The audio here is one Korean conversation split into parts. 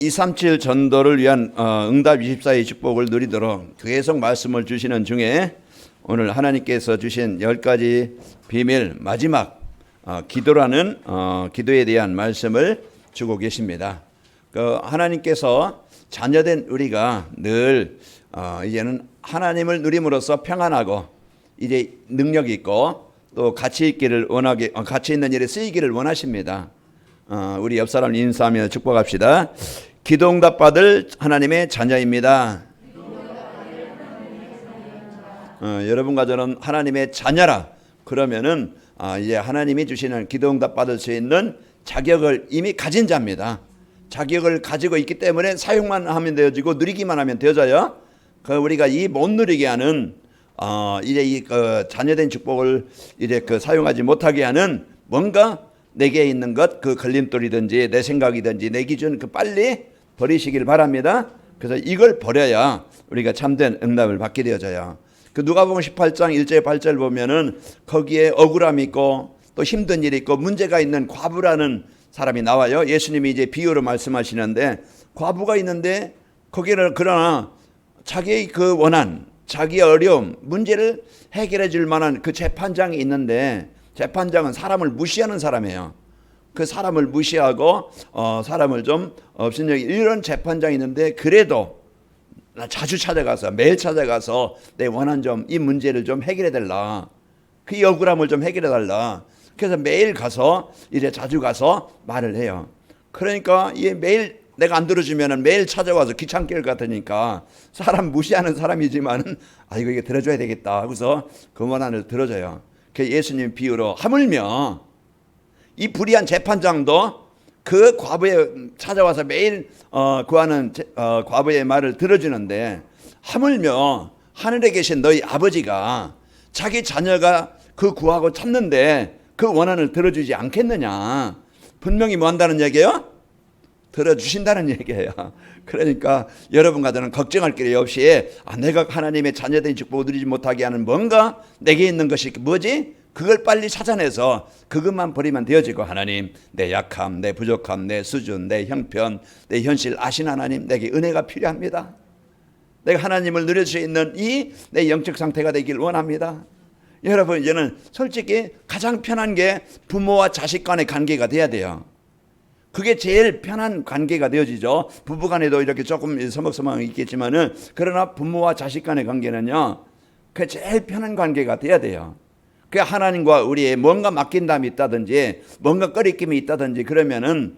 237 전도를 위한 응답 24의 축복을 누리도록 계속 말씀을 주시는 중에 오늘 하나님께서 주신 10가지 비밀 마지막 기도라는 기도에 대한 말씀을 주고 계십니다. 하나님께서 자녀된 우리가 늘 이제는 하나님을 누림으로써 평안하고 이제 능력이 있고 또 가치 있기를 원하게 가치 있는 일에 쓰이기를 원하십니다. 우리 옆 사람 인사하며 축복합시다. 기도응답 받을 하나님의 자녀입니다. 여러분과 저는 하나님의 자녀라 그러면은 이제 하나님이 주시는 기도응답 받을 수 있는 자격을 이미 가진 자입니다. 자격을 가지고 있기 때문에 사용만 하면 되어지고 누리기만 하면 되어져요. 우리가 이 못 누리게 하는 이제 이 자녀된 축복을 이제 사용하지 못하게 하는 뭔가 내게 있는 것, 걸림돌이든지 내 생각이든지 내 기준 빨리 버리시길 바랍니다. 그래서 이걸 버려야 우리가 참된 응답을 받게 되어져요. 누가복음 18장 1절 8절 보면은 거기에 억울함이 있고 또 힘든 일이 있고 문제가 있는 과부라는 사람이 나와요. 예수님이 이제 비유로 말씀하시는데 과부가 있는데 거기를 그러나 자기의 원한, 자기의 어려움, 문제를 해결해 줄 만한 재판장이 있는데 재판장은 사람을 무시하는 사람이에요. 사람을 무시하고 사람을 좀 업신여기 이런 재판장이 있는데 그래도 자주 찾아가서 매일 찾아가서 내 원한 좀 이 문제를 좀 해결해 달라. 그 억울함을 좀 해결해 달라. 그래서 매일 가서 이제 자주 가서 말을 해요. 그러니까 이 매일 내가 안 들어주면은 매일 찾아와서 귀찮길 같으니까 사람 무시하는 사람이지만은 이거 들어줘야 되겠다 하고서 그 원한을 들어줘요. 그 예수님 비유로 하물며 이 불의한 재판장도 그 과부에 찾아와서 매일 구하는 과부의 말을 들어주는데 하물며 하늘에 계신 너희 아버지가 자기 자녀가 구하고 찾는데 그 원한을 들어주지 않겠느냐. 분명히 뭐 한다는 얘기예요? 들어주신다는 얘기예요. 그러니까 여러분과 저는 걱정할 길이 없이 내가 하나님의 자녀된 축복을 누리지 못하게 하는 뭔가 내게 있는 것이 뭐지? 그걸 빨리 찾아내서 그것만 버리면 되어지고 하나님 내 약함, 내 부족함, 내 수준, 내 형편, 내 현실 아신 하나님 내게 은혜가 필요합니다. 내가 하나님을 누릴 수 있는 이 내 영적 상태가 되길 원합니다. 여러분 이제는 솔직히 가장 편한 게 부모와 자식 간의 관계가 돼야 돼요. 그게 제일 편한 관계가 되어지죠. 부부 간에도 이렇게 조금 서먹서먹 있겠지만은 그러나 부모와 자식 간의 관계는요. 그 제일 편한 관계가 돼야 돼요. 그 하나님과 우리의 뭔가 맡긴담이 있다든지 뭔가 꺼리낌이 있다든지 그러면은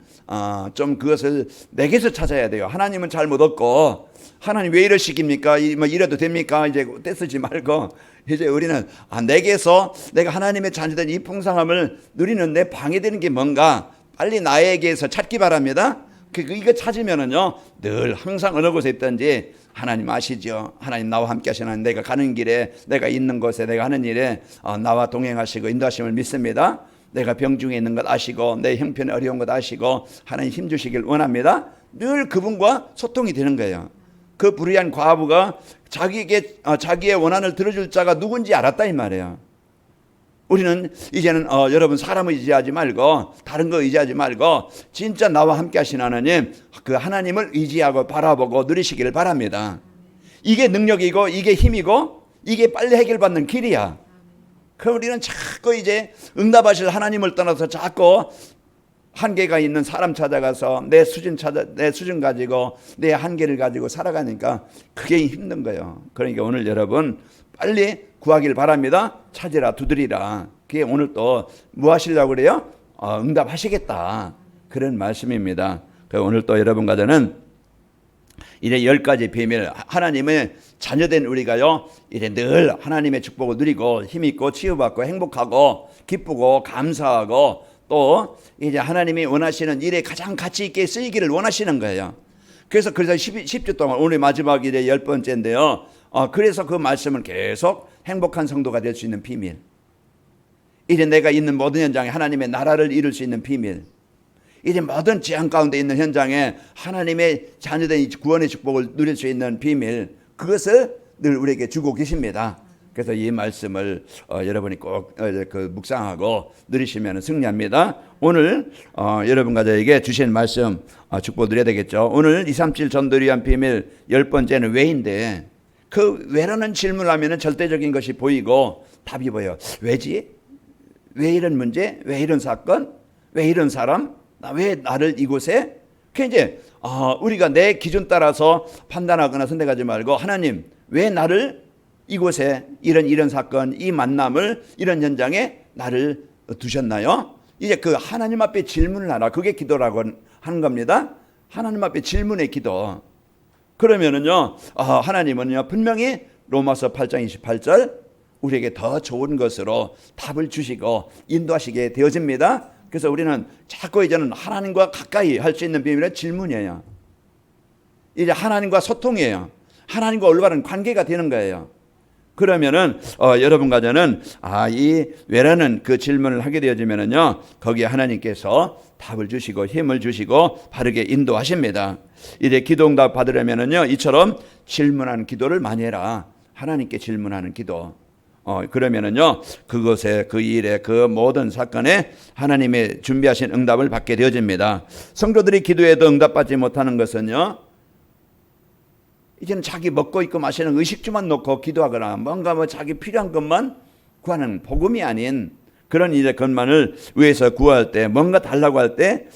좀 그것을 내게서 찾아야 돼요. 하나님은 잘못 없고 하나님 왜 이러시깁니까? 뭐 이래도 됩니까? 이제 떼쓰지 말고 이제 우리는 내게서 내가 하나님의 자녀된 이 풍성함을 누리는 데 방해되는 게 뭔가 빨리 나에게서 찾기 바랍니다. 이거 찾으면은요 늘 항상 어느 곳에 있든지 하나님 아시죠? 하나님 나와 함께 하시는 내가 가는 길에 내가 있는 곳에 내가 하는 일에 나와 동행하시고 인도하심을 믿습니다. 내가 병중에 있는 것 아시고 내 형편에 어려운 것 아시고 하나님 힘주시길 원합니다. 늘 그분과 소통이 되는 거예요. 그 불의한 과부가 자기의 원한을 들어줄 자가 누군지 알았다 이 말이에요. 우리는 이제는 여러분 사람을 의지하지 말고 다른 거 의지하지 말고 진짜 나와 함께 하신 하나님 하나님을 의지하고 바라보고 누리시기를 바랍니다. 이게 능력이고 이게 힘이고 이게 빨리 해결받는 길이야. 그럼 우리는 자꾸 이제 응답하실 하나님을 떠나서 자꾸 한계가 있는 사람 찾아가서 내 수준 가지고 내 한계를 가지고 살아가니까 그게 힘든 거예요. 그러니까 오늘 여러분 빨리 구하길 바랍니다. 찾으라 두드리라. 그게 오늘 또 뭐 하시려고 그래요? 응답하시겠다. 그런 말씀입니다. 오늘 또 여러분과 저는 이제 10가지 비밀 하나님의 자녀된 우리가요 이제 늘 하나님의 축복을 누리고 힘있고 치유받고 행복하고 기쁘고 감사하고 또 이제 하나님이 원하시는 일에 가장 가치 있게 쓰이기를 원하시는 거예요. 그래서 10주 동안 오늘 마지막 이제 10번째인데요. 그래서 그 말씀을 계속 행복한 성도가 될 수 있는 비밀. 이제 내가 있는 모든 현장에 하나님의 나라를 이룰 수 있는 비밀. 이제 모든 재앙 가운데 있는 현장에 하나님의 자녀된 구원의 축복을 누릴 수 있는 비밀. 그것을 늘 우리에게 주고 계십니다. 그래서 이 말씀을 여러분이 꼭 묵상하고 누리시면 승리합니다. 오늘 여러분과 저에게 주신 말씀 축복드려야 되겠죠. 오늘 237 전도를 위한 비밀 10번째는 왜인데, 그 왜라는 질문을 하면 절대적인 것이 보이고 답이 보여요. 왜지? 왜 이런 문제? 왜 이런 사건? 왜 이런 사람? 왜 나를 이곳에? 그 이제 우리가 내 기준 따라서 판단하거나 선택하지 말고, 하나님 왜 나를 이곳에 이런 사건, 이 만남을, 이런 현장에 나를 두셨나요? 이제 그 하나님 앞에 질문을 하라. 그게 기도라고 하는 겁니다. 하나님 앞에 질문의 기도. 그러면은요, 하나님은요 분명히 로마서 8장 28절 우리에게 더 좋은 것으로 답을 주시고 인도하시게 되어집니다. 그래서 우리는 자꾸 이제는 하나님과 가까이 할 수 있는 비밀은 질문이에요. 이제 하나님과 소통이에요. 하나님과 올바른 관계가 되는 거예요. 그러면은 여러분과 저는 이 왜라는 그 질문을 하게 되어지면은요, 거기에 하나님께서 답을 주시고 힘을 주시고 바르게 인도하십니다. 이제 기도응답 받으려면은요, 이처럼 질문하는 기도를 많이 해라. 하나님께 질문하는 기도. 그러면은요, 그것에, 그 일에, 그 모든 사건에 하나님의 준비하신 응답을 받게 되어집니다. 성도들이 기도해도 응답받지 못하는 것은요, 이제는 자기 먹고 있고 마시는 의식주만 놓고 기도하거나 뭔가 자기 필요한 것만 구하는 복음이 아닌 그런 이제 것만을 위해서 구할 때, 뭔가 달라고 할 때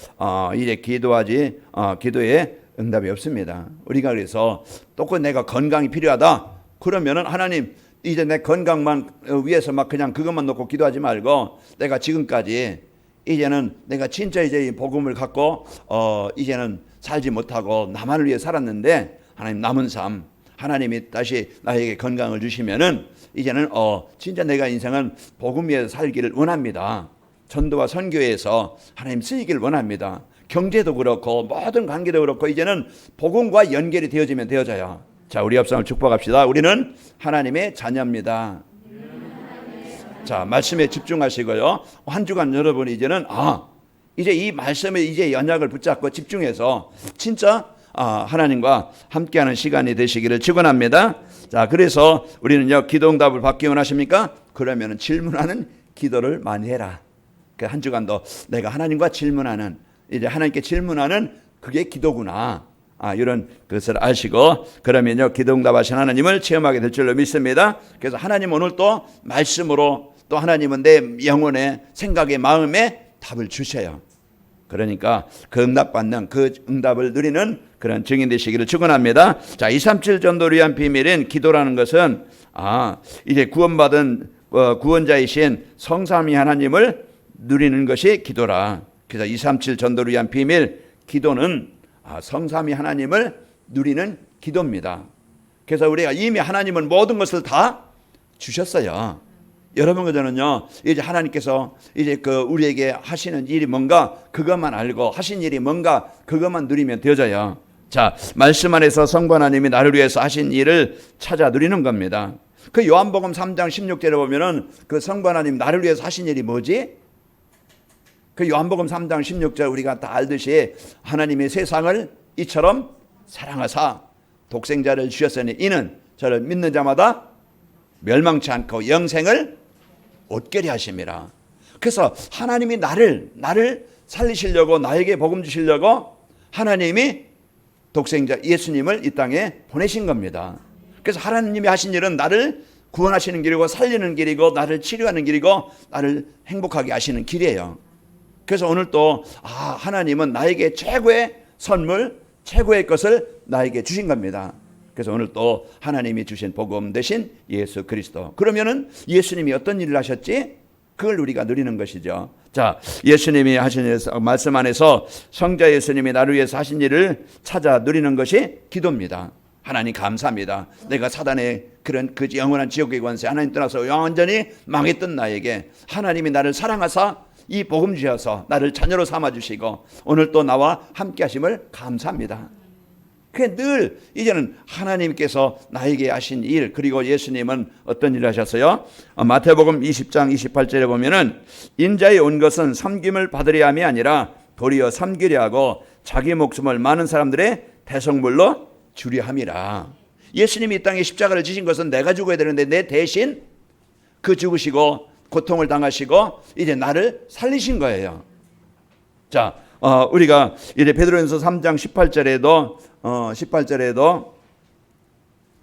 이제 기도하지 기도에 응답이 없습니다. 우리가 그래서 또 내가 건강이 필요하다 그러면은 하나님 이제 내 건강만 위해서 막 그냥 그것만 놓고 기도하지 말고, 내가 지금까지 이제는 내가 진짜 이제 이 복음을 갖고 이제는 살지 못하고 나만을 위해 살았는데, 하나님 남은 삶 하나님이 다시 나에게 건강을 주시면은 이제는 진짜 내가 인생은 복음 위에서 살기를 원합니다. 전도와 선교에서 하나님 쓰이기를 원합니다. 경제도 그렇고 모든 관계도 그렇고 이제는 복음과 연결이 되어지면 되어져요. 자, 우리 옆 사람을 축복합시다. 우리는 하나님의 자녀입니다. 자, 말씀에 집중하시고요. 한 주간 여러분이 이제는 이제 이 말씀에 이제 연약을 붙잡고 집중해서 진짜 하나님과 함께하는 시간이 되시기를 축원합니다. 자, 그래서 우리는요, 기도응답을 받기 원하십니까? 그러면 질문하는 기도를 많이 해라. 한 주간도 내가 하나님과 질문하는, 이제 하나님께 질문하는 그게 기도구나. 이런 것을 아시고, 그러면요, 기도응답하신 하나님을 체험하게 될 줄로 믿습니다. 그래서 하나님 오늘 또 말씀으로 또 하나님은 내 영혼의 생각의 마음에 답을 주셔요. 그러니까 그 응답받는, 그 응답을 누리는 그런 증인 되시기를 축원합니다. 자, 237 전도를 위한 비밀인 기도라는 것은 이제 구원받은 구원자이신 성삼위 하나님을 누리는 것이 기도라. 그래서 237 전도를 위한 비밀 기도는 성삼위 하나님을 누리는 기도입니다. 그래서 우리가 이미 하나님은 모든 것을 다 주셨어요. 여러분과 저는요, 이제 하나님께서 이제 우리에게 하시는 일이 뭔가 그것만 알고, 하신 일이 뭔가 그것만 누리면 되어져요. 자, 말씀 안에서 성부 하나님이 나를 위해서 하신 일을 찾아 누리는 겁니다. 그 요한복음 3장 16절에 보면은 그 성부 하나님 나를 위해서 하신 일이 뭐지? 그 요한복음 3장 16절 우리가 다 알듯이 하나님의 세상을 이처럼 사랑하사 독생자를 주셨으니 이는 저를 믿는 자마다 멸망치 않고 영생을 얻게 하심이라. 그래서 하나님이 나를 살리시려고, 나에게 복음 주시려고 하나님이 독생자 예수님을 이 땅에 보내신 겁니다. 그래서 하나님이 하신 일은 나를 구원하시는 길이고 살리는 길이고 나를 치료하는 길이고 나를 행복하게 하시는 길이에요. 그래서 오늘 또 하나님은 나에게 최고의 선물, 최고의 것을 나에게 주신 겁니다. 그래서 오늘 또 하나님이 주신 복음 대신 예수 그리스도. 그러면은 예수님이 어떤 일을 하셨지? 그걸 우리가 누리는 것이죠. 자, 예수님이 하신 말씀 안에서 성자 예수님이 나를 위해서 하신 일을 찾아 누리는 것이 기도입니다. 하나님 감사합니다. 내가 사단의 그런 그 영원한 지옥의 권세, 하나님 떠나서 완전히 망했던 나에게 하나님이 나를 사랑하사 이 복음 주셔서 나를 자녀로 삼아주시고 오늘 또 나와 함께 하심을 감사합니다. 그게 늘 이제는 하나님께서 나에게 하신 일, 그리고 예수님은 어떤 일을 하셨어요? 마태복음 20장 28절에 보면은 인자에 온 것은 섬김을 받으려 함이 아니라 도리어 섬기려 하고 자기 목숨을 많은 사람들의 대성물로 주려 함이라. 예수님이 이 땅에 십자가를 지신 것은 내가 죽어야 되는데 내 대신 그 죽으시고 고통을 당하시고 이제 나를 살리신 거예요. 자, 우리가 이제 베드로전서 3장 18절에도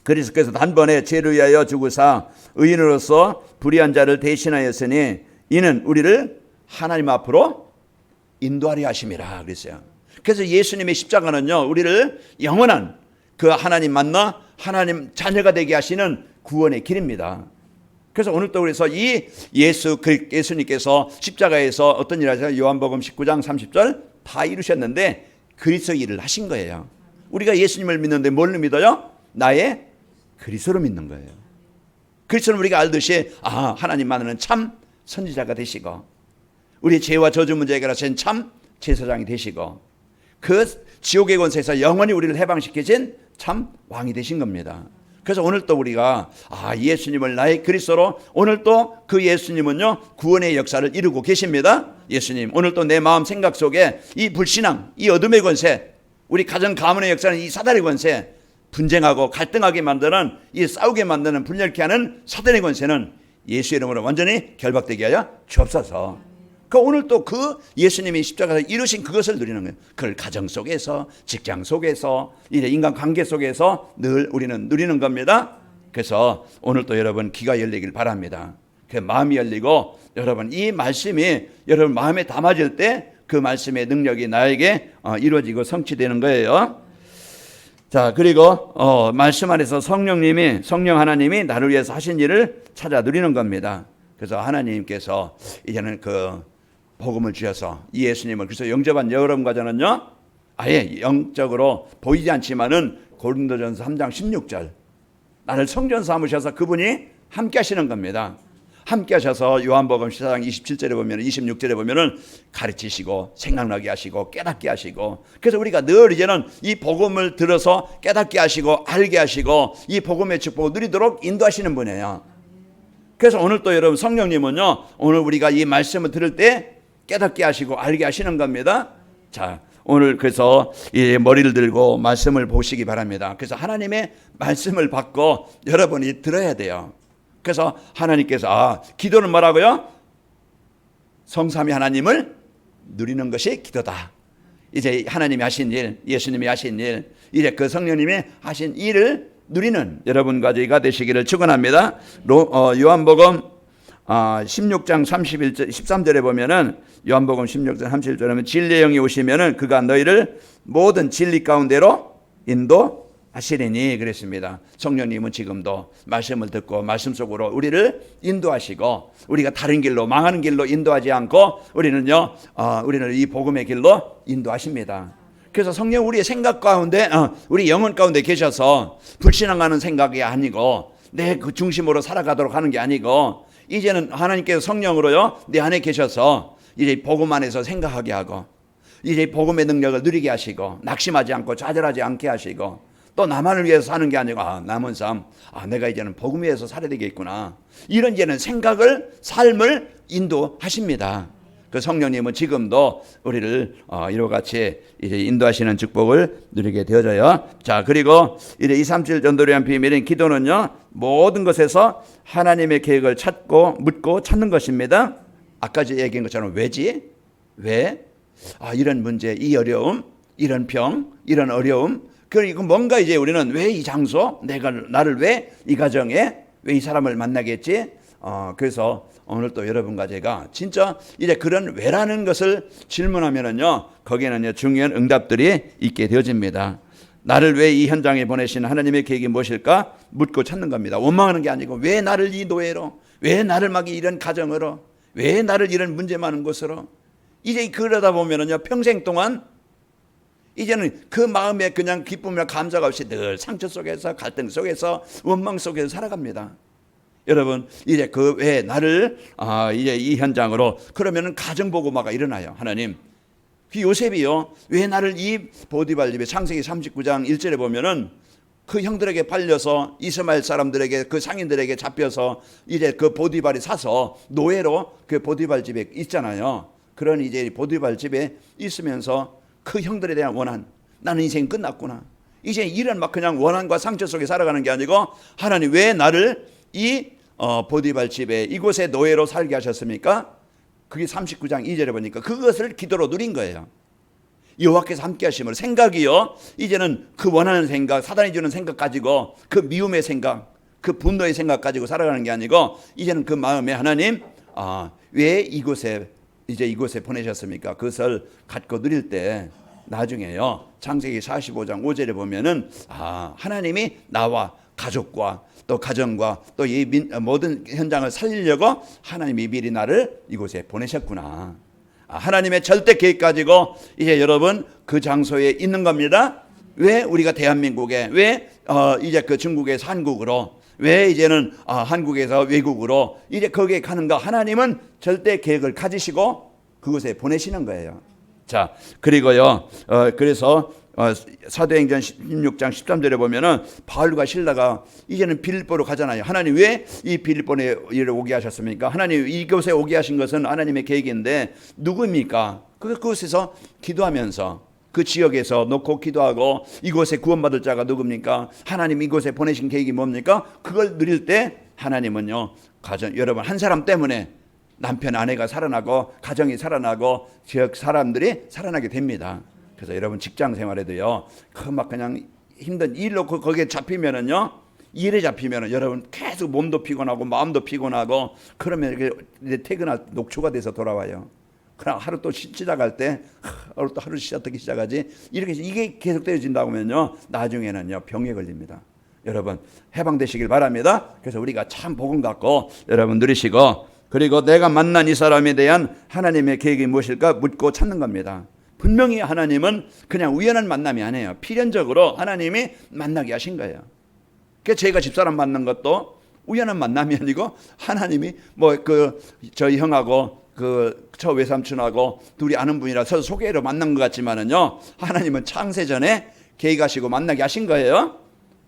그리스도께서 단번에 죄를 위하여 죽으사 의인으로서 불의한 자를 대신하였으니 이는 우리를 하나님 앞으로 인도하려 하심이라 그랬어요. 그래서 예수님의 십자가는요, 우리를 영원한 그 하나님 만나 하나님 자녀가 되게 하시는 구원의 길입니다. 그래서 오늘도 그래서 이 예수님께서 십자가에서 어떤 일을 하셨어요? 요한복음 19장 30절 다 이루셨는데 그리스도 일을 하신 거예요. 우리가 예수님을 믿는데 뭘 믿어요? 나의 그리스도를 믿는 거예요. 그리스도는 우리가 알듯이 하나님만은 참 선지자가 되시고 우리 죄와 저주 문제 해결하신 참 제사장이 되시고 그 지옥의 권세에서 영원히 우리를 해방시키신 참 왕이 되신 겁니다. 그래서 오늘 또 우리가 예수님을 나의 그리스도로 오늘 또 그 예수님은요 구원의 역사를 이루고 계십니다. 예수님 오늘 또 내 마음 생각 속에 이 불신앙, 이 어둠의 권세, 우리 가정 가문의 역사는 이 사단의 권세, 분쟁하고 갈등하게 만드는 이 싸우게 만드는 분열케 하는 사단의 권세는 예수의 이름으로 완전히 결박되게 하여 주옵소서. 오늘 또 그 예수님이 십자가에서 이루신 그것을 누리는 거예요. 그걸 가정 속에서, 직장 속에서, 이제 인간관계 속에서 늘 우리는 누리는 겁니다. 그래서 오늘 또 여러분 귀가 열리길 바랍니다. 그 마음이 열리고 여러분 이 말씀이 여러분 마음에 담아질 때 그 말씀의 능력이 나에게 이루어지고 성취되는 거예요. 자, 그리고 말씀 안에서 성령 하나님이 나를 위해서 하신 일을 찾아 누리는 겁니다. 그래서 하나님께서 이제는 그 복음을 주셔서 이 예수님을 그래서 영접한 여러분과 저는요 아예 영적으로 보이지 않지만은 고린도전서 3장 16절 나를 성전 삼으셔서 그분이 함께 하시는 겁니다. 함께 하셔서 요한복음 14장 27절에 보면 26절에 보면은 가르치시고 생각나게 하시고 깨닫게 하시고 그래서 우리가 늘 이제는 이 복음을 들어서 깨닫게 하시고 알게 하시고 이 복음의 축복을 누리도록 인도하시는 분이에요. 그래서 오늘 또 여러분 성령님은요 오늘 우리가 이 말씀을 들을 때 깨닫게 하시고 알게 하시는 겁니다. 자, 오늘 그래서 이 머리를 들고 말씀을 보시기 바랍니다. 그래서 하나님의 말씀을 받고 여러분이 들어야 돼요. 그래서 하나님께서 기도는 뭐라고요? 성삼위 하나님을 누리는 것이 기도다. 이제 하나님이 하신 일, 예수님이 하신 일, 이제 그 성령님이 하신 일을 누리는 여러분과 저희가 되시기를 축원합니다. 요한복음 16장 13절에 보면은 요한복음 16장 31절에 보면 진리의 영이 오시면은 그가 너희를 모든 진리 가운데로 인도하시리니 그랬습니다. 성령님은 지금도 말씀을 듣고 말씀 속으로 우리를 인도하시고 우리가 다른 길로 망하는 길로 인도하지 않고 우리는 이 복음의 길로 인도하십니다. 그래서 성령 우리의 생각 가운데 우리 영혼 가운데 계셔서 불신앙하는 생각이 아니고 내 그 중심으로 살아가도록 하는 게 아니고 이제는 하나님께서 성령으로요 내 안에 계셔서 이제 복음 안에서 생각하게 하고 이제 복음의 능력을 누리게 하시고 낙심하지 않고 좌절하지 않게 하시고 또 나만을 위해서 사는 게 아니고 남은 삶 내가 이제는 복음 위해서 살아야 되겠구나 이런 이제는 삶을 인도하십니다. 그 성령님은 지금도 우리를 이와 같이 이제 인도하시는 축복을 누리게 되어져요. 자, 그리고 이제 237 전도를 위한 비밀인 기도는요 모든 것에서 하나님의 계획을 묻고 찾는 것입니다. 아까 얘기한 것처럼 왜지? 왜? 이런 문제, 이 어려움, 이런 병, 이런 어려움. 그리고 뭔가 이제 우리는 왜 이 장소, 나를 왜 이 가정에, 왜 이 사람을 만나겠지? 그래서 오늘 또 여러분과 제가 진짜 이제 그런 왜라는 것을 질문하면은요, 거기에는요, 중요한 응답들이 있게 되어집니다. 나를 왜 이 현장에 보내신 하나님의 계획이 무엇일까? 묻고 찾는 겁니다. 원망하는 게 아니고, 왜 나를 이 노예로, 왜 나를 막 이런 가정으로, 왜 나를 이런 문제 많은 곳으로. 이제 그러다 보면은요, 평생 동안 이제는 그 마음에 그냥 기쁨이나 감사가 없이 늘 상처 속에서 갈등 속에서 원망 속에서 살아갑니다. 여러분 이제 그 왜 나를 이제 이 현장으로 그러면은 가정보고마가 일어나요. 하나님 그 요셉이요 왜 나를 이 보디발 집에 창세기 39장 1절에 보면은 그 형들에게 팔려서 이스마엘 사람들에게 그 상인들에게 잡혀서 이제 그 보디발이 사서 노예로 그 보디발 집에 있잖아요. 그런 이제 보디발 집에 있으면서 그 형들에 대한 원한 나는 인생이 끝났구나. 이제 일은 막 그냥 원한과 상처 속에 살아가는 게 아니고 하나님 왜 나를 이 보디발 집에 이곳에 노예로 살게 하셨습니까? 그게 39장 2절에 보니까 그것을 기도로 누린 거예요. 여호와께서 함께 하심을 생각이요. 이제는 그 원하는 생각, 사단이 주는 생각 가지고 그 미움의 생각, 그 분노의 생각 가지고 살아가는 게 아니고 이제는 그 마음에 하나님 왜 이곳에 보내셨습니까? 그것을 갖고 누릴 때 나중에요. 창세기 45장 5절에 보면은 하나님이 나와 가족과 또 가정과 또 이 모든 현장을 살리려고 하나님이 미리 나를 이곳에 보내셨구나. 하나님의 절대 계획 가지고 이제 여러분 그 장소에 있는 겁니다. 왜 우리가 대한민국에 왜 이제 그 중국에서 한국으로 왜 이제는 한국에서 외국으로 이제 거기에 가는가? 하나님은 절대 계획을 가지시고 그곳에 보내시는 거예요. 자, 그리고요. 그래서 사도행전 16장 13절에 보면은 바울과 실라가 이제는 빌립보로 가잖아요. 하나님 왜 이 빌립보에 오게 하셨습니까? 하나님 이곳에 오게 하신 것은 하나님의 계획인데 누구입니까? 그곳에서 기도하면서 그 지역에서 놓고 기도하고 이곳에 구원받을 자가 누굽니까? 하나님 이곳에 보내신 계획이 뭡니까? 그걸 누릴 때 하나님은요, 여러분 한 사람 때문에 남편 아내가 살아나고 가정이 살아나고 지역 사람들이 살아나게 됩니다. 그래서 여러분 직장 생활에도요, 막 그냥 힘든 일로 거기에 잡히면은요, 일에 잡히면은 여러분 계속 몸도 피곤하고 마음도 피곤하고 그러면 이제 퇴근할 녹초가 돼서 돌아와요. 그럼 하루 또 시작할 때 또 하루 어떻게 시작하지? 이게 계속되어진다고 하면요, 나중에는요 병에 걸립니다. 여러분 해방되시길 바랍니다. 그래서 우리가 참 복음 갖고 여러분 누리시고, 그리고 내가 만난 이 사람에 대한 하나님의 계획이 무엇일까 묻고 찾는 겁니다. 분명히 하나님은 그냥 우연한 만남이 아니에요. 필연적으로 하나님이 만나게 하신 거예요. 그래서 제가 집사람 만난 것도 우연한 만남이 아니고 하나님이 저희 형하고 저 외삼촌하고 둘이 아는 분이라서 소개로 만난 것 같지만은요, 하나님은 창세 전에 계획하시고 만나게 하신 거예요.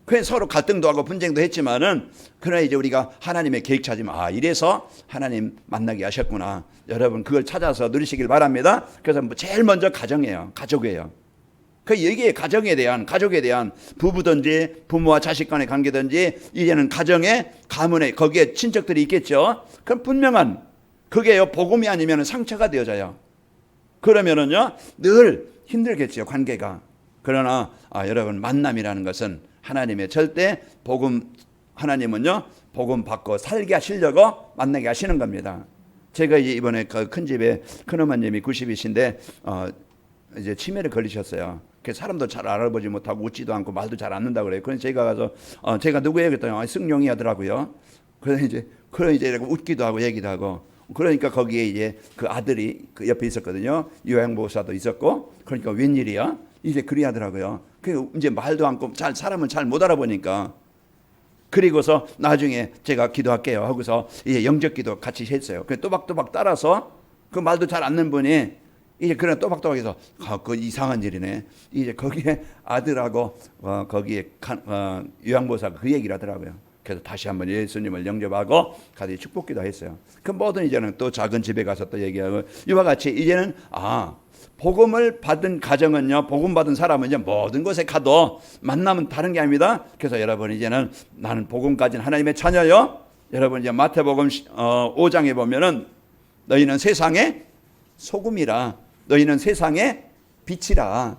그래서 서로 갈등도 하고 분쟁도 했지만은, 그러나 이제 우리가 하나님의 계획 찾으면 이래서 하나님 만나게 하셨구나. 여러분 그걸 찾아서 누리시길 바랍니다. 그래서 제일 먼저 가정이에요. 가족이에요. 이게 가족에 대한 부부든지 부모와 자식 간의 관계든지 이제는 가정에 가문에 거기에 친척들이 있겠죠. 그럼 분명한 그게요 복음이 아니면 상처가 되어져요. 그러면은요 늘 힘들겠죠 관계가. 그러나 여러분 만남이라는 것은 하나님의 절대 복음, 하나님은요 복음 받고 살게 하시려고 만나게 하시는 겁니다. 제가 이번에 그 큰 집에 큰어머님이 90이신데 이제 치매를 걸리셨어요. 그래서 사람도 잘 알아보지 못하고 웃지도 않고 말도 잘 안 는다 그래요. 그래서 제가 가서 제가 누구예요? 그랬더니 승용이 하더라고요. 그래서 이제 웃기도 하고 얘기도 하고, 그러니까 거기에 이제 그 아들이 그 옆에 있었거든요. 요양보호사도 있었고, 그러니까 웬일이야? 이제 그리 하더라고요. 그 이제 말도 않고 사람은 잘 못 알아보니까. 그리고서 나중에 제가 기도할게요 하고서 이제 영적기도 같이 했어요. 그 또박또박 따라서 그 말도 잘 않는 분이 이제 그런 또박또박해서 그 이상한 일이네. 이제 거기에 아들하고 거기에 요양보호사가 그 얘기를 하더라고요. 그래서 다시 한번 예수님을 영접하고 가서 축복기도 했어요. 그 모든 이제는 또 작은 집에 가서 또 얘기하고, 이와 같이 이제는 복음을 받은 가정은요, 복음 받은 사람은요 모든 곳에 가도 만나면 다른 게 아닙니다. 그래서 여러분 이제는 나는 복음 가진 하나님의 자녀요. 여러분 이제 마태복음 5장에 보면은 너희는 세상의 소금이라, 너희는 세상의 빛이라.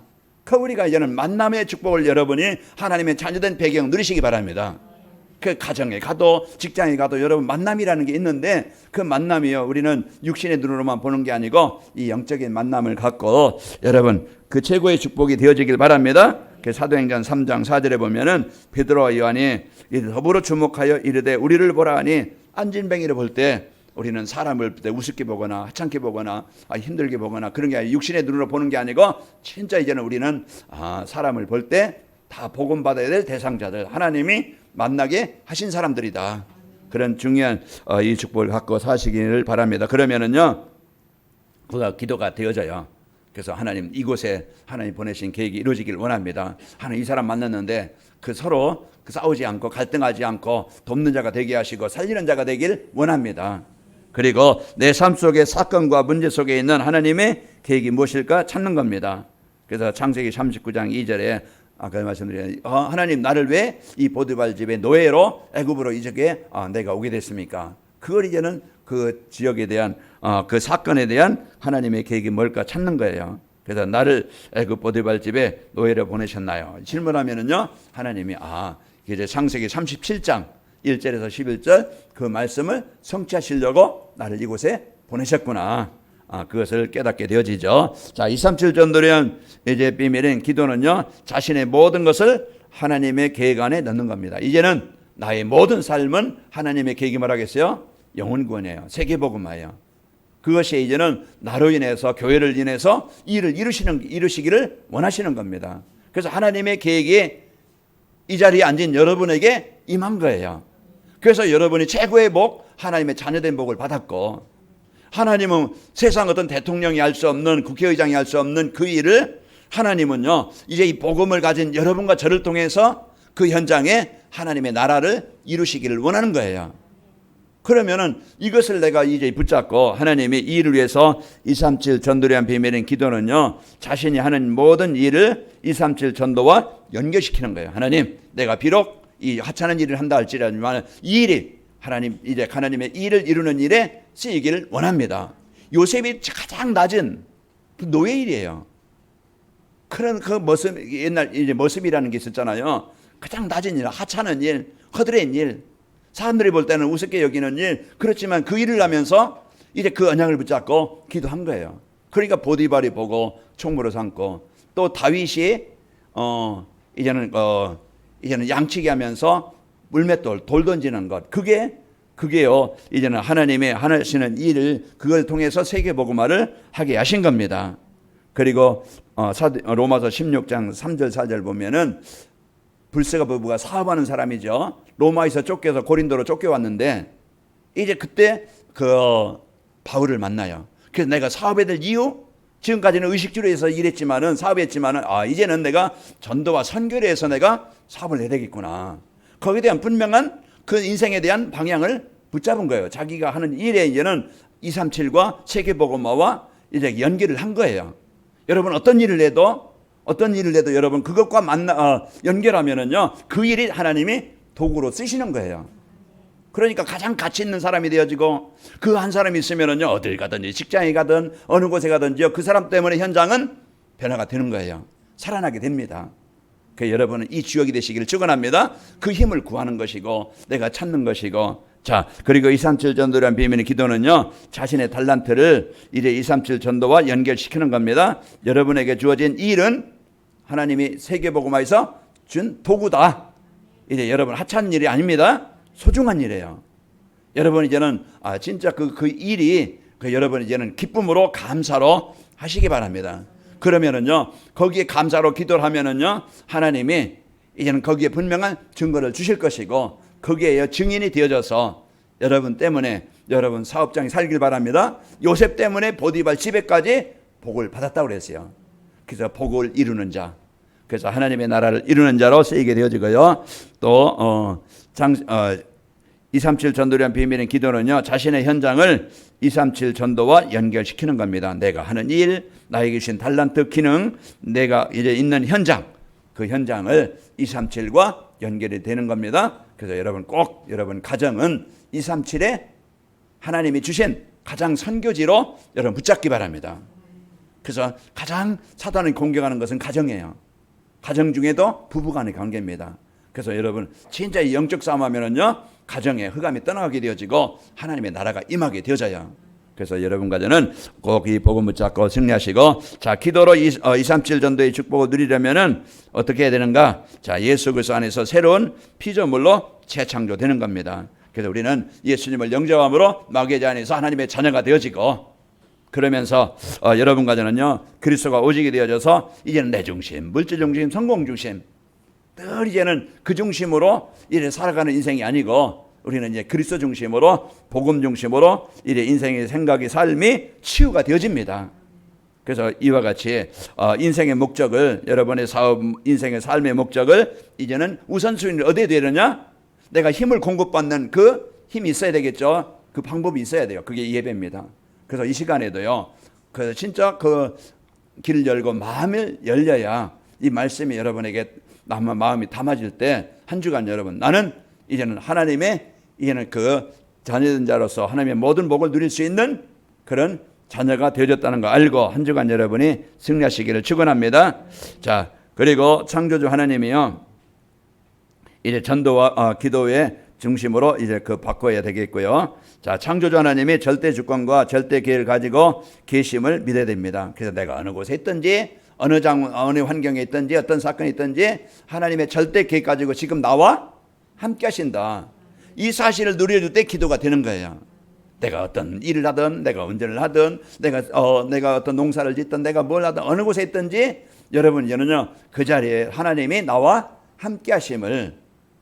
우리가 이제는 만남의 축복을 여러분이 하나님의 자녀된 배경 누리시기 바랍니다. 그 가정에 가도 직장에 가도 여러분 만남이라는 게 있는데, 그 만남이요 우리는 육신의 눈으로만 보는 게 아니고 이 영적인 만남을 갖고 여러분 그 최고의 축복이 되어지길 바랍니다. 그 사도행전 3장 4절에 보면은 베드로와 요한이 더불어 주목하여 이르되 우리를 보라 하니, 안진뱅이를 볼 때 우리는 사람을 볼 때 우습게 보거나 하찮게 보거나 힘들게 보거나 그런 게 아니고 육신의 눈으로 보는 게 아니고 진짜 이제는 우리는 사람을 볼 때 다 복음 받아야 될 대상자들, 하나님이 만나게 하신 사람들이다. 그런 중요한 이 축복을 갖고 사시기를 바랍니다. 그러면은요 그가 기도가 되어져요. 그래서 하나님 이곳에 하나님 보내신 계획이 이루어지길 원합니다. 하나님 이 사람 만났는데 서로 싸우지 않고 갈등하지 않고 돕는 자가 되게 하시고 살리는 자가 되길 원합니다. 그리고 내 삶 속의 사건과 문제 속에 있는 하나님의 계획이 무엇일까 찾는 겁니다. 그래서 창세기 39장 2절에 아까 말씀드린 하나님 나를 왜 이 보디발 집의 노예로 애굽으로 이적에 내가 오게 됐습니까? 그걸 이제는 그 지역에 대한 그 사건에 대한 하나님의 계획이 뭘까 찾는 거예요. 그래서 나를 애굽 보디발 집에 노예로 보내셨나요? 질문하면은요 하나님이 이제 창세기 37장 1절에서 11절 그 말씀을 성취하시려고 나를 이곳에 보내셨구나. 그것을 깨닫게 되어지죠. 자, 237 전도련 이제 비밀인 기도는요, 자신의 모든 것을 하나님의 계획 안에 넣는 겁니다. 이제는 나의 모든 삶은 하나님의 계획이 뭐라겠어요? 영혼 구원이에요. 세계복음화예요. 그것이 이제는 나로 인해서 교회를 인해서 일을 이루시기를 원하시는 겁니다. 그래서 하나님의 계획이 이 자리에 앉은 여러분에게 임한 거예요. 그래서 여러분이 최고의 복, 하나님의 자녀된 복을 받았고, 하나님은 세상 어떤 대통령이 할 수 없는, 국회의장이 할 수 없는 그 일을 하나님은요 이제 이 복음을 가진 여러분과 저를 통해서 그 현장에 하나님의 나라를 이루시기를 원하는 거예요. 그러면은 이것을 내가 이제 붙잡고 하나님이 이 일을 위해서 237 전도를 위한 비밀인 기도는요, 자신이 하는 모든 일을 237 전도와 연결시키는 거예요. 하나님, 내가 비록 이 하찮은 일을 한다 할지라지만 이 일이 이제 하나님의 일을 이루는 일에 쓰이기를 원합니다. 요셉이 가장 낮은 노예 일이에요. 그런 그 모습, 옛날 이제 모습이라는 게 있었잖아요. 가장 낮은 일, 하찮은 일, 허드렛 일, 사람들이 볼 때는 우습게 여기는 일, 그렇지만 그 일을 하면서 이제 그 언약을 붙잡고 기도한 거예요. 그러니까 보디발이 보고 총무로 삼고, 또 다윗이 이제는 양치기 하면서 물맷돌, 돌 던지는 것, 그게요 이제는 하나님의 하시는 일을 그걸 통해서 세계복음화를 하게 하신 겁니다. 그리고 로마서 16장 3절 4절 보면은 불세가 부부가 사업하는 사람이죠. 로마에서 쫓겨서 고린도로 쫓겨왔는데 이제 그때 그 바울을 만나요. 그래서 내가 사업해야 될 이유, 지금까지는 의식주로 해서 일했지만은 사업했지만은 이제는 내가 전도와 선교를 해서 내가 사업을 해야 되겠구나. 거기에 대한 분명한 그 인생에 대한 방향을 붙잡은 거예요. 자기가 하는 일에 이제는 237과 세계복음화와 이제 연결을 한 거예요. 여러분 어떤 일을 해도 여러분 그것과 연결하면은요 그 일이 하나님이 도구로 쓰시는 거예요. 그러니까 가장 가치 있는 사람이 되어지고, 그 한 사람이 있으면은요 어딜 가든지 직장에 가든 어느 곳에 가든지요 그 사람 때문에 현장은 변화가 되는 거예요. 살아나게 됩니다. 그 여러분은 이 주역이 되시기를 축원합니다. 그 힘을 구하는 것이고 내가 찾는 것이고. 자, 그리고 237 전도란 비밀의 기도는요 자신의 달란트를 이제 237 전도와 연결시키는 겁니다. 여러분에게 주어진 일은 하나님이 세계복음화에서 준 도구다. 이제 여러분 하찮은 일이 아닙니다. 소중한 일이에요. 여러분 이제는 진짜 그 일이 여러분 이제는 기쁨으로 감사로 하시기 바랍니다. 그러면은요 거기에 감사로 기도를 하면은요 하나님이 이제는 거기에 분명한 증거를 주실 것이고, 거기에 증인이 되어져서 여러분 때문에 여러분 사업장이 살길 바랍니다. 요셉 때문에 보디발 집에까지 복을 받았다고 그랬어요. 그래서 복을 이루는 자, 그래서 하나님의 나라를 이루는 자로 쓰이게 되어지고요. 또 237 전도를 위한 비밀인 기도는요 자신의 현장을 237 전도와 연결시키는 겁니다. 내가 하는 일, 나에게 주신 달란트, 기능, 내가 이제 있는 현장, 그 현장을 237과 연결이 되는 겁니다. 그래서 여러분 꼭 여러분 가정은 237에 하나님이 주신 가장 선교지로 여러분 붙잡기 바랍니다. 그래서 가장 사단이 공격하는 것은 가정이에요. 가정 중에도 부부간의 관계입니다. 그래서 여러분 진짜 이 영적 싸움하면은요 가정에 흑암이 떠나가게 되어지고 하나님의 나라가 임하게 되어져요. 그래서 여러분 가정은 꼭 이 복음 붙잡고 승리하시고, 자 기도로 237 전도의 축복을 누리려면은 어떻게 해야 되는가? 자 예수 그리스도 안에서 새로운 피조물로 재창조되는 겁니다. 그래서 우리는 예수님을 영접함으로 마귀의 안에서 하나님의 자녀가 되어지고, 그러면서 여러분 가정은요 그리스도가 오직이 되어져서 이제는 내 중심, 물질 중심, 성공 중심, 늘 이제는 그 중심으로 이제 살아가는 인생이 아니고, 우리는 이제 그리스도 중심으로 복음 중심으로 이제 인생의 생각이 삶이 치유가 되어집니다. 그래서 이와 같이 인생의 목적을, 여러분의 사업, 인생의 삶의 목적을 이제는 우선순위를 어디에 되느냐? 내가 힘을 공급받는 그 힘이 있어야 되겠죠. 그 방법이 있어야 돼요. 그게 예배입니다. 그래서 이 시간에도요 진짜 그 길을 열고 마음을 열려야 이 말씀이 여러분에게 마음이 담아질 때 한 주간 여러분 나는 이제는 하나님의 이제는 그 자녀된 자로서 하나님의 모든 복을 누릴 수 있는 그런 자녀가 되어졌다는 거 알고 한 주간 여러분이 승리하시기를 축원합니다. 자, 그리고 창조주 하나님이요 이제 전도와 기도의 중심으로 이제 그 바꿔야 되겠고요. 자, 창조주 하나님이 절대 주권과 절대 기회를 가지고 계심을 믿어야 됩니다. 그래서 내가 어느 곳에 있든지 어느 환경에 있든지 어떤 사건이 있든지 하나님의 절대 계획 가지고 지금 나와 함께 하신다. 이 사실을 누려줄 때 기도가 되는 거예요. 내가 어떤 일을 하든 내가 운전을 하든 내가 어떤 농사를 짓든 내가 뭘 하든 어느 곳에 있든지 여러분은요 그 자리에 하나님이 나와 함께 하심을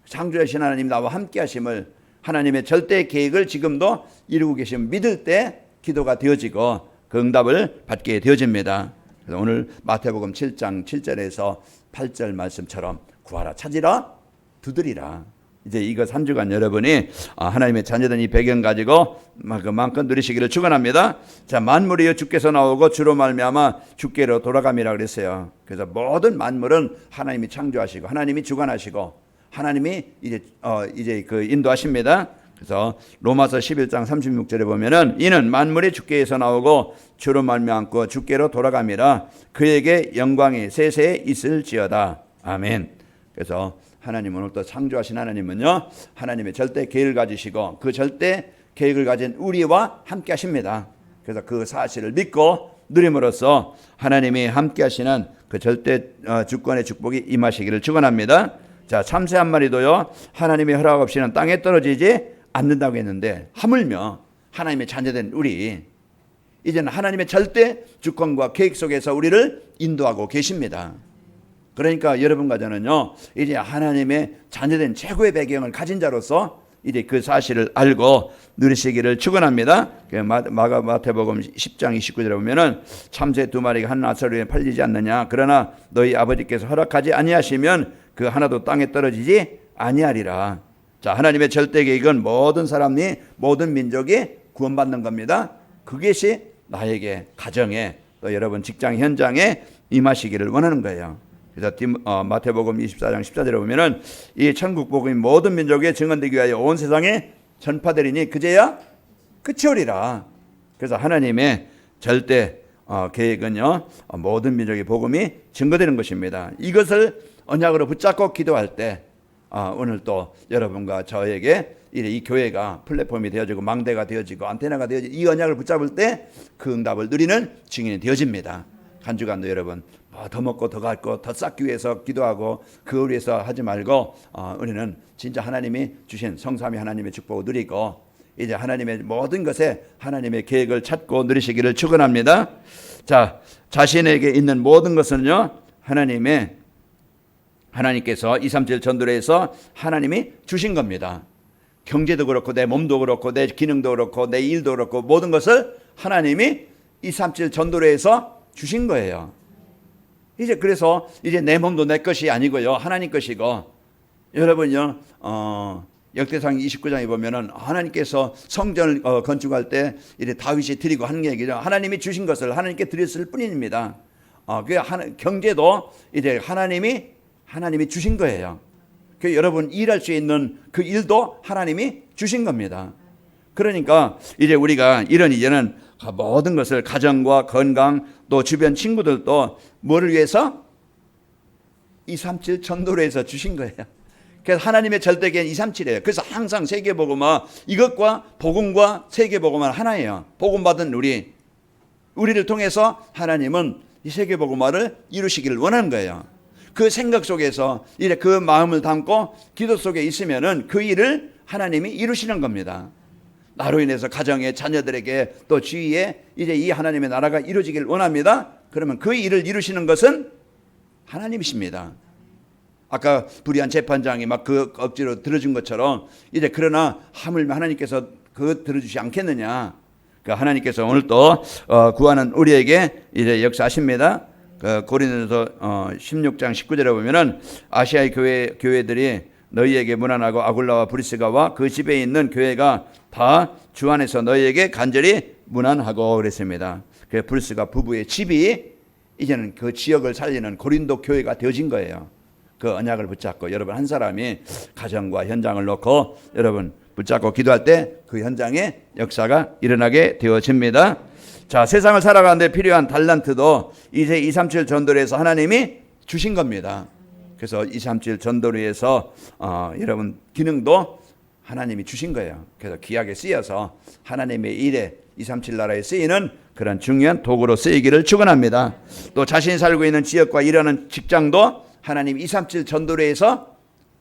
창조하신 하나님 나와 함께 하심을 하나님의 절대 계획을 지금도 이루고 계심을 믿을 때 기도가 되어지고 그 응답을 받게 되어집니다. 그래서 오늘 마태복음 7장 7절에서 8절 말씀처럼 구하라 찾으라 두드리라. 이제 이것 한 주간 여러분이 하나님의 자녀된 이 배경 가지고 그만큼 누리시기를 축원합니다. 자, 만물이여 주께서 나오고 주로 말미암아 주께로 돌아감이라 그랬어요. 그래서 모든 만물은 하나님이 창조하시고 하나님이 주관하시고 하나님이 이제 그 인도하십니다. 그래서 로마서 11장 36절에 보면은 이는 만물이 주께에서 나오고 주로 말미암고 주께로 돌아감이라 그에게 영광이 세세에 있을지어다. 아멘. 그래서 하나님 오늘 또 창조하신 하나님은요 하나님의 절대 계획을 가지시고 그 절대 계획을 가진 우리와 함께 하십니다. 그래서 그 사실을 믿고 누림으로써 하나님이 함께 하시는 그 절대 주권의 축복이 임하시기를 축원합니다. 자, 참새 한 마리도요 하나님의 허락 없이는 땅에 떨어지지 않는다고 했는데 하물며 하나님의 자녀된 우리 이제는 하나님의 절대 주권과 계획 속에서 우리를 인도하고 계십니다. 그러니까 여러분과 저는요 이제 하나님의 자녀된 최고의 배경을 가진 자로서 이제 그 사실을 알고 누리시기를 축원합니다. 마태복음 10장 29절에 보면은 참새 두 마리가 한 아사루에 팔리지 않느냐 그러나 너희 아버지께서 허락하지 아니하시면 그 하나도 땅에 떨어지지 아니하리라. 자, 하나님의 절대 계획은 모든 사람이 모든 민족이 구원받는 겁니다. 그것이 나에게 가정에 또 여러분 직장 현장에 임하시기를 원하는 거예요. 그래서 마태복음 24장 14절에 보면은 이 천국 복음이 모든 민족에 증언되기 위하여 온 세상에 전파되리니 그제야 끝이 오리라. 그래서 하나님의 절대 계획은요 모든 민족의 복음이 증거되는 것입니다. 이것을 언약으로 붙잡고 기도할 때 오늘 또 여러분과 저에게 이 교회가 플랫폼이 되어지고 망대가 되어지고 안테나가 되어지고 이 언약을 붙잡을 때 그 응답을 누리는 증인이 되어집니다. 한 주간도 여러분 더 먹고 더 갖고 더 쌓기 위해서 기도하고 그걸 위해서 하지 말고 우리는 진짜 하나님이 주신 성삼위 하나님의 축복을 누리고 이제 하나님의 모든 것에 하나님의 계획을 찾고 누리시기를 축원합니다. 자, 자신에게 있는 모든 것은요 하나님께서 237 전도회에서 하나님이 주신 겁니다. 경제도 그렇고 내 몸도 그렇고 내 기능도 그렇고 내 일도 그렇고 모든 것을 하나님이 237 전도회에서 주신 거예요. 이제 그래서 이제 내 몸도 내 것이 아니고요 하나님 것이고 여러분요 역대상 29장에 보면은 하나님께서 성전을 건축할 때 이제 다윗이 드리고 하는 얘기죠. 하나님이 주신 것을 하나님께 드렸을 뿐입니다. 그 경제도 이제 하나님이 주신 거예요. 그 여러분 일할 수 있는 그 일도 하나님이 주신 겁니다. 그러니까 이제 우리가 이제는 모든 것을 가정과 건강 또 주변 친구들도 뭐를 위해서 237 전도회에서 주신 거예요. 그래서 하나님의 절대계는 237이에요. 그래서 항상 세계복음화 이것과 복음과 세계복음화 하나예요. 복음받은 우리를 통해서 하나님은 이 세계복음화를 이루시기를 원하는 거예요. 그 생각 속에서 이제 그 마음을 담고 기도 속에 있으면은 그 일을 하나님이 이루시는 겁니다. 나로 인해서 가정의 자녀들에게 또 주위에 이제 이 하나님의 나라가 이루어지길 원합니다. 그러면 그 일을 이루시는 것은 하나님이십니다. 아까 불의한 재판장이 막 그 억지로 들어준 것처럼 이제 그러나 하물며 하나님께서 그거 들어주시 않겠느냐. 그 하나님께서 오늘 또 구하는 우리에게 이제 역사하십니다. 그 고린도서 16장 19절에 보면은 아시아의 교회들이 너희에게 문안하고 아굴라와 브리스가와 그 집에 있는 교회가 다 주 안에서 너희에게 간절히 문안하고 그랬습니다. 그 브리스가 부부의 집이 이제는 그 지역을 살리는 고린도 교회가 되어진 거예요. 그 언약을 붙잡고 여러분 한 사람이 가정과 현장을 놓고 여러분 붙잡고 기도할 때 그 현장에 역사가 일어나게 되어집니다. 자, 세상을 살아가는데 필요한 달란트도 이제 237 전도회에서 하나님이 주신 겁니다. 그래서 237 전도회에서 여러분 기능도 하나님이 주신 거예요. 그래서 귀하게 쓰여서 하나님의 일에 237 나라에 쓰이는 그런 중요한 도구로 쓰이기를 축원합니다. 또 자신이 살고 있는 지역과 일하는 직장도 하나님 237 전도회에서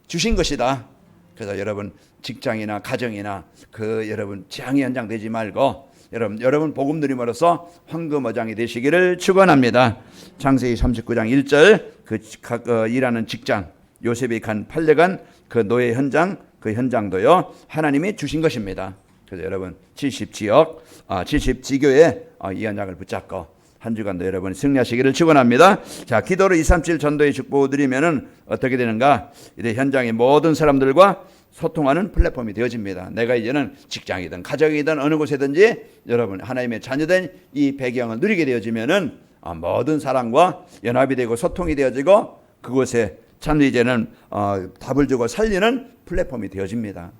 주신 것이다. 그래서 여러분 직장이나 가정이나 그 여러분 재앙의 현장 되지 말고 여러분 복음 누림으로써 황금어장이 되시기를 축원합니다. 창세기 39장 1절 그 일하는 직장 요셉이 간 팔려간 그 노예 현장 그 현장도요 하나님이 주신 것입니다. 그래서 여러분 70지역 70지교에 이 현장을 붙잡고 한 주간도 여러분 승리하시기를 축원합니다. 자, 기도로 237 전도의 축복을 드리면은 어떻게 되는가? 이제 현장의 모든 사람들과 소통하는 플랫폼이 되어집니다. 내가 이제는 직장이든 가정이든 어느 곳에든지 여러분 하나님의 자녀된 이 배경을 누리게 되어지면은 모든 사람과 연합이 되고 소통이 되어지고 그곳에 참 이제는 답을 주고 살리는 플랫폼이 되어집니다.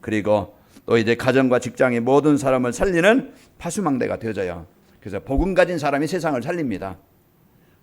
그리고 또 이제 가정과 직장의 모든 사람을 살리는 파수망대가 되어져요. 그래서 복음 가진 사람이 세상을 살립니다.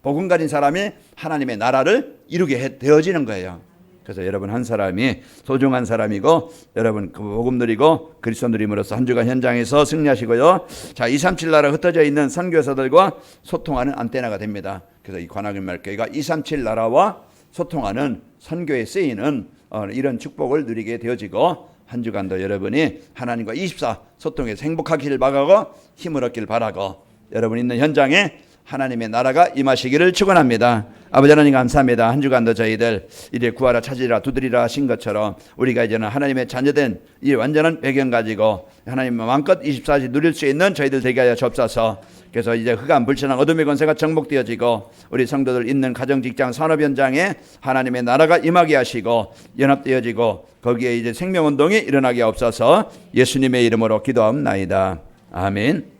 복음 가진 사람이 하나님의 나라를 이루게 되어지는 거예요. 그래서 여러분 한 사람이 소중한 사람이고 여러분 그 복음 누리고 그리스도 누림으로써 한 주간 현장에서 승리하시고요. 자, 237 나라 흩어져 있는 선교사들과 소통하는 안테나가 됩니다. 그래서 이 관악인말교회가 237 나라와 소통하는 선교에 쓰이는 이런 축복을 누리게 되어지고 한 주간도 여러분이 하나님과 24 소통해서 행복하기를 바라고 힘을 얻기를 바라고 여러분 있는 현장에 하나님의 나라가 임하시기를 축원합니다. 아버지 하나님 감사합니다. 한 주간도 저희들 이제 구하라 찾으리라 두드리라 하신 것처럼 우리가 이제는 하나님의 자녀된 이 완전한 배경 가지고 하나님의 마음껏 24시 누릴 수 있는 저희들 되게 하여 주옵소서. 그래서 이제 흑암 불신한 어둠의 권세가 정복되어지고 우리 성도들 있는 가정 직장 산업 현장에 하나님의 나라가 임하게 하시고 연합되어지고 거기에 이제 생명운동이 일어나게 없어서 예수님의 이름으로 기도하옵나이다. 아멘.